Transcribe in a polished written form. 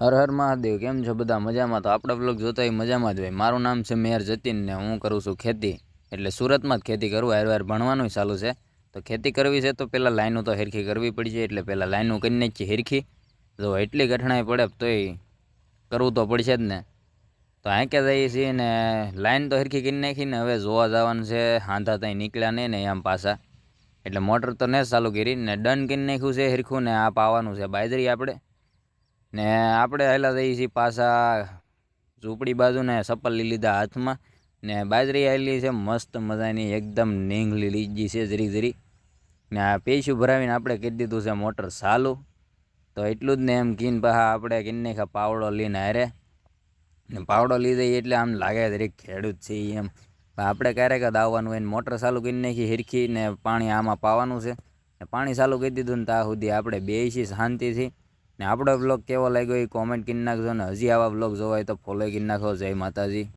હર હર મહાદેવ. કેમ છો બધા? મજામાં? તો આપણા બ્લોગ જોતા હોય મજામાં જ હોય. મારું નામ છે મેયર જતીન ને હું કરું છું ખેતી. એટલે સુરતમાં જ ખેતી કરું. હાર ભણવાનું ચાલુ છે. તો ખેતી કરવી છે તો પહેલાં લાઈનો તો હેરખી કરવી પડી છે. એટલે પહેલાં લાઈનો કરી નાખી હેરખી. જો એટલી કઠણાઈ પડે તોય કરવું તો પડશે જ ને. તો આંકે જઈએ છીએ ને લાઈન તો હેરખી કરી નાખીને હવે જોવા જવાનું છે. હાંધા ત્યાં નીકળ્યા નહીં ને આમ પાછા. એટલે મોટર તો ને ચાલુ કરી ને ડન કરી નાખ્યું છે હેરખું ને આ પાવાનું છે બાજરી આપણે. ને આપણે હાલા જઈએ છીએ પાછા ઝૂંપડી બાજુને ચપ્પલ લઈ લીધા હાથમાં ને બાજરી આવેલી છે મસ્ત મજાની એકદમ નીંગલી લીજી છે જરી ને આ પૈસું ભરાવીને આપણે કરી દીધું છે મોટર ચાલુ. તો એટલું જ ને એમ કીને પાછા આપણે કીને પાવડો લઈને હારે ને પાવડો લીધે એટલે આમ લાગે દરેક ખેડૂત છે એમ. આપણે ક્યારેક જ આવવાનું હોય ને મોટર ચાલુ કરી નાખી હિરખી ને પાણી આમાં પાવાનું છે ને પાણી ચાલુ કરી દીધું ને ત્યાં સુધી આપણે બેસી શાંતિથી. ને આપણો બ્લોગ કેવો લાગ્યો એ કોમેન્ટ કરી નાખજો ને હજી આવા બ્લોગ જોવા હોય તો ફોલો કરી નાખો. જય માતાજી.